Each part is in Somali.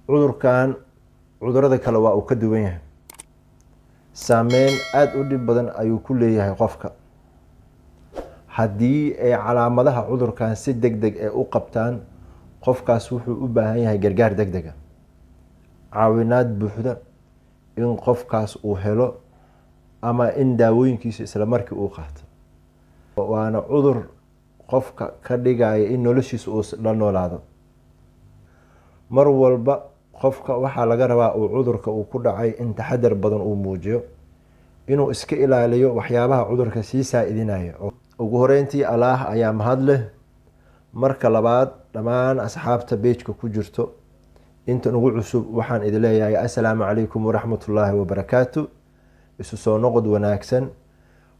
cudurkan cudurada kale waa uu ka duwan yahay, saameyn aada u dhib badan ayuu ku leeyahay qofka. haddii ay calaamadaha cudurkan si deg deg u qabtaan, qofkaas wuxuu u baahan yahay gargaar deg dega, caawinaad buuxda in qofkaas uu helo ama in daawooyinkiisa isla markii uu qaato. waana cudur qofka ka dhigaya in noloshiisa uu la noolaado. mar walba qofka waxaa laga rabaa uu cudurka uu ku dhacay in taxadar badan uu muujiyo, inuu iska ilaaliyo waxyaabaha cudurka sii saa-idinaya. ugu horeyntii allaah ayaa mahad leh. marka labaad, dhammaan asxaabta beejka ku jirto intan ugu cusub waxaan idin leeyahay assalaamu calaykum waraxmatullaahi wabarakaatu. isu soo noqod wanaagsan.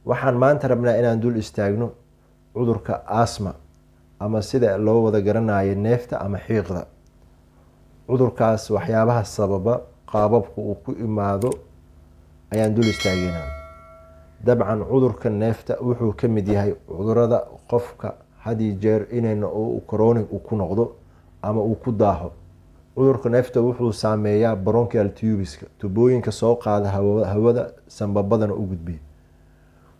waxaan maanta rabnaa inaan dul istaagno cudurka asma, ama sida loo wada garanayo neefta ama xiiqda. cudurkaas waxyaabaha sababa, qaababka uu ku imaado ayaan dul istaageynaa. dabcan cudurka neefta wuxuu ka mid yahay cudurada qofka hadii jeer inayna chronic uu ku noqdo ama uu ku daaho. cudurka neefta wuxuu saameeyaa bronchial tubeska, tubooyinka soo qaada hawada sanbabadana u gudbiya.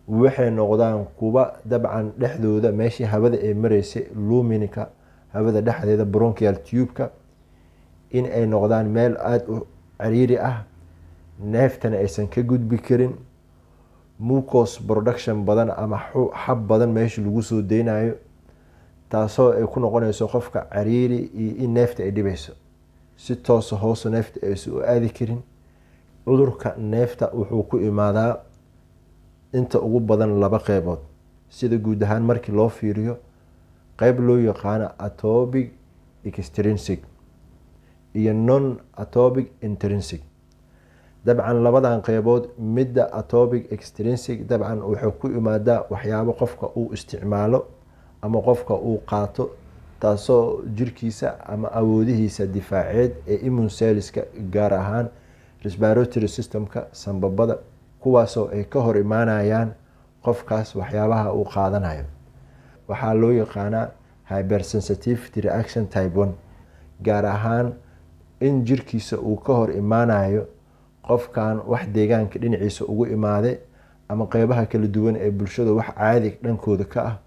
waxay noqdaan kuwa dabcan dhexdooda meeshii hawada ay mareysay luminika hawada dhexdeeda bronchial tubeka in ay noqdaan meel aada u cariiri ah, neeftana aysan ka gudbi karin. mucos production badan ama xab badan meesha lagu soo deynayo, taasoo ay ku noqonayso qofka cariiri iyo in neefta ay dhibayso, si toosa hoose neefta aysan u aadi karin. cudurka neefta wuxuu ku imaadaa inta ugu badan laba qeybood, sida guud ahaan markii loo fiiriyo qeyb loo yaqaano atopic extrinsic iyo non atopic intrinsic. dabcan labadan qeybood, midda atopic extrinsic dabcan wuxuu ku imaadaa waxyaabo qofka uu isticmaalo ama qofka uu qaato, taasoo jirkiisa ama awoodihiisa difaaceed ee immune cellska, gaar ahaan respiratory systemka sanbabada, kuwaasoo ay ka hor imaanayaan qofkaas waxyaabaha uu qaadanayo. waxaa loo yaqaanaa hypersensitivity reaction type 1, gaar ahaan in jirkiisa uu ka hor imaanayo qofkan wax deegaanka dhinaciisa ugu imaade ama qeybaha kala duwan ee bulshada wax caadi dhankooda ka ah,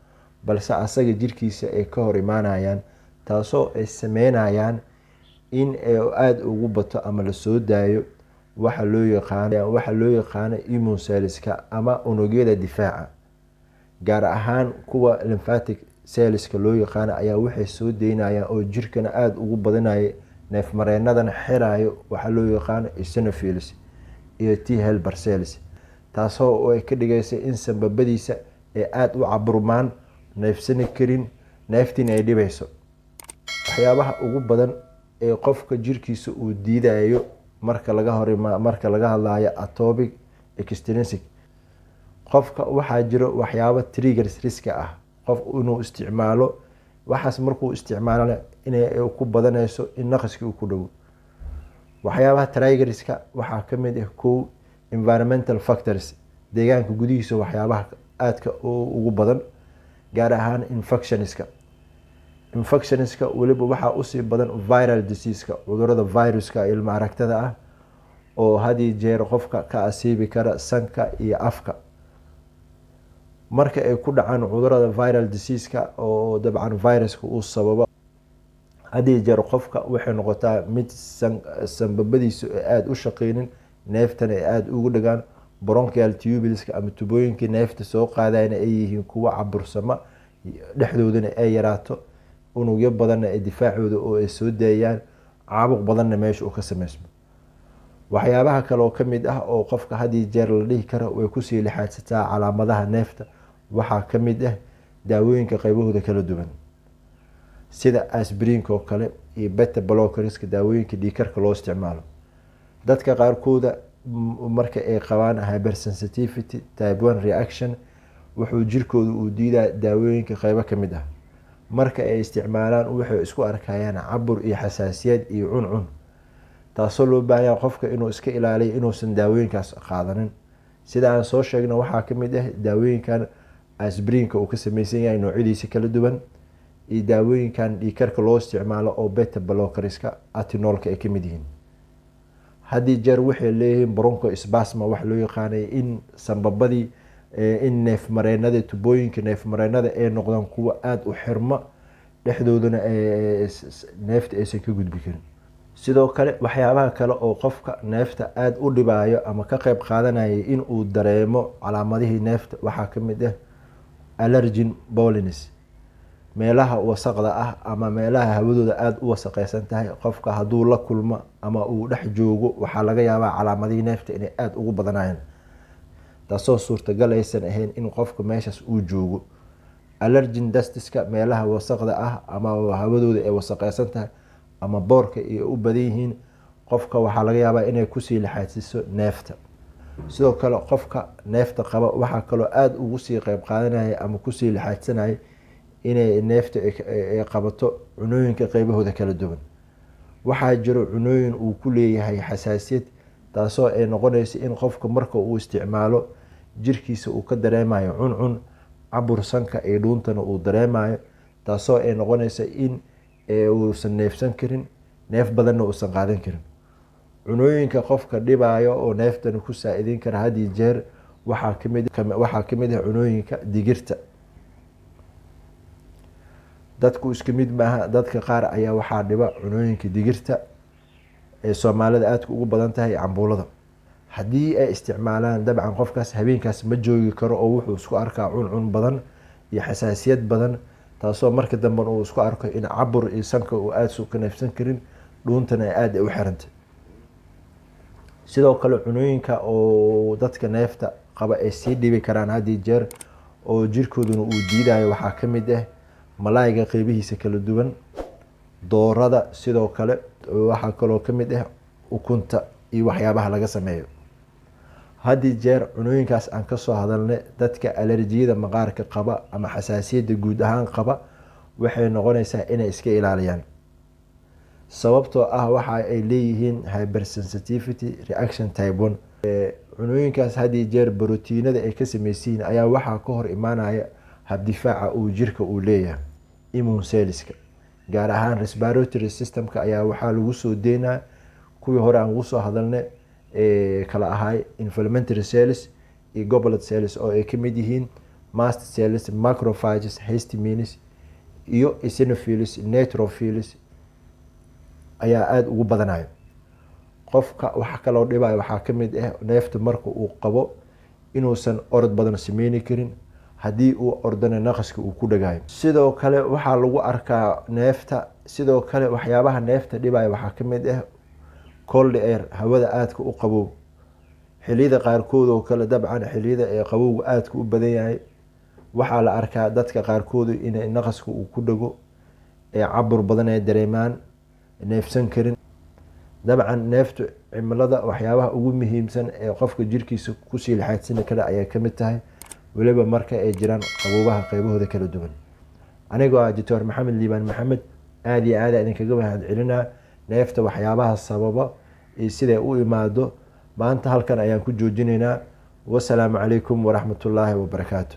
balse asaga jirkiisa ay ka hor imaanayaan, taasoo ay sameynayaan in ay aada ugu bato ama lasoo daayo waxa loo yaqaano immune cellska ama unugyada difaaca. gaar ahaan kuwa lymphatic cellska loo yaqaano ayaa waxay soo deynayaan oo jirkana aada ugu badanaya, neef mareenadana xirayo waxaa loo yaqaano eosinophils iyo T helper cells, taasoo ay ka dhigaysa in sanbabadiisa ay aada u caburmaan, neefsani karin, neeftiina ay dhibayso. waxyaabaha ugu badan ee qofka jirkiisa uu diidayo marka laga hadlayo atopic extrinsic, qofka waxaa jiro waxyaabo triggers riska ah qof inuu isticmaalo. waxaas markuu isticmaalana inay ku badanayso in naqaskii uu ku dhowo. waxyaabaha triggerska waxaa kamid ah kow, environmental factors, deegaanka gudihiisa waxyaabaha aadka ugu badan, gaar ahaan infectionska weliba waxaa usii badan viral diseaseka, cudurada viruska ilma aragtada ah oo hadii jeer qofka ka asiibi kara sanka iyo afka. marka ay ku dhacaan cudurada viral diseaseka oo dabcan viruska uu sababo, hadii jeer qofka waxay noqotaa mid sanbabadiisu ay aada u shaqeynin, neeftana ay aada ugu dhagaan, bronchial tubeska ama tubooyinkii neefta soo qaadayna ay yihiin kuwa cabursama, dhexdoodana ay yaraato, unugyo badanna ay difaacooda oo ay soo daayaan, caabuq badanna meesha uu ka sameysmo. waxyaabaha kale oo kamid ah oo qofka hadii jeer la dhihi karo way kusii lixaadsataa calaamadaha neefta, waxaa kamid ah daawooyinka qeybahooda kala duwan, sida aspirinka oo kale iyo beta blockerska, daawooyinka dhiigkarka loo isticmaalo. dadka qaarkooda marka ay qabaan hypersensitivity type 1 reaction, wuxuu jirkooda uu diidaa daawooyinka qeybo kamid ah. marka ay isticmaalaan waxay isku arkayaan cabur iyo xasaasiyad iyo cuncun, taasoo loo baahanya qofka inuu iska ilaaliyo inuusan daawooyinkaas qaadanin. sida aan soo sheegna waxaa kamid ah daawooyinkan aspirinka uu ka sameysan yahay noocyadiisa kala duwan, iyo daawooyinkan dhiigkarka loo isticmaalo oo beta blockeriska atenololka ay kamid yihiin. haddii jeer waxay leeyihiin bronchospasma wax loo yaqaanay in sanbabadii in neefmareenada tubooyinka neefmareenada ay noqdaan kuwa aada u xirma dhexdoodana neefta aysan ka gudbi karin. sidoo kale waxyaabaha kale oo qofka neefta aada u dhibaayo ama ka qeyb qaadanaya in uu dareemo calaamadihii neefta waxaa kamid ah allergen pollens, meelaha wasaqda ah ama meelaha hawadooda aada u wasaqeysan tahay qofka hadduu la kulmo ama uu dhex joogo waxaa laga yaabaa calaamadihii neefta inay aada ugu badanayaan, taasoo suurtagal aysan ahayn in qofka meeshaas uu joogo. allergen dustiska meelaha wasaqda ah ama hawadooda ay wasaqeysan tahay ama boorka ay u badan yihiin qofka waxaa laga yaabaa inay kusii laxaadsiiso neefta. sidoo kale qofka neefta qaba waxaa kaloo aada ugu sii qeyb qaadanaya ama kusii laxaadsanaya inay neefta ay qabato cunooyinka qeybahooda kala duwan. waxaa jiro cunooyin uu ku leeyahay xasaasiyad, taasoo ay noqonaysa in qofka marka uu isticmaalo jirkiisa uu ka dareemayo cuncun, cabur sanka iyo dhuuntana uu dareemayo, taasoo ay noqonaysa in uusan neefsan karin, neef badanna uusan qaadan karin. cunooyinka qofka dhibaayo oo neeftana ku saa-idin kara haddii jeer waxaa kamid ah cunooyinka digirta. dadku isku mid maaha, dadka qaar ayaa waxaa dhiba cunooyinka digirta ee soomaalida aadka ugu badan tahay cambuulada. haddii ay isticmaalaan dabcan qofkaas habeenkaas ma joogi karo oo wuxuu isku arkaa cuncun badan iyo xasaasiyad badan, taasoo marka damben uu isku arko in cabur iyo sanka uu aada ka neefsan karin, dhuuntana ay aada u xirantay. sidoo kale cunooyinka oo dadka neefta qaba ay sii dhibi karaan haddii jeer oo jirkooduna uu diidayo waxaa kamid ah malaayga qeybihiisa kala duwan, doorada, sidoo kale waxaa kaloo kamid ah ukunta iyo waxyaabaha laga sameeyo. haddii jeer cunooyinkaas aan kasoo hadalnay dadka alerjiyada maqaarka qaba ama xasaasiyadda guud ahaan qaba waxay noqonaysaa inay iska ilaaliyaan, sababtoo ah waxa ay leeyihiin hypersensitivity reaction type 1. cunooyinkaas haddii jeer brotiinada ay ka sameysiin ayaa waxaa ka hor imaanaya habdifaaca uu jirka uu leeyahay, immune cellska, gaar ahaan respiratory systemka ayaa waxaa lagu soo deynaa kuwii hore aan ugu soo hadalnay kala ahay inflammatory cells iyo goblet cells oo ay kamid yihiin mast cells, macrophages, histamines iyo eosinophils, neutrophils ayaa aada ugu badanayo. qofka waxa kaloo dhibaya waxaa kamid ah neefta marka uu qabo inuusan orod badan sameyni karin, haddii uu ordana naqaska uu ku dhagayo. sidoo kale waxaa lagu arkaa neefta, sidoo kale waxyaabaha neefta dhibaya waxaa kamid ah cold air, hawada aadka u qabow. xiliyada qaarkood oo kale dabcan xiliyada ee qabowga aadka u badan yahay waxaa la arkaa dadka qaarkoodu inay naqaska uu ku dhago, ee cabur badan ay dareemaan, neefsan karin. dabcan neeftu cimilada waxyaabaha ugu muhiimsan ee qofka jirkiisa kusii laxaadsan kara ayay kamid tahay, weliba marka ay jiraan qaboobaha qeybahooda kala duwan. anigoo ah Dr. Maxamed Liibaan Maxamed, aada iyo aada idinkaga mahad celinaa neefta waxyaabaha sababa iyo siday u imaado. maanta halkan ayaan ku joojinaynaa. wasalaamu calaykum waraxmatullaahi wabarakaatu.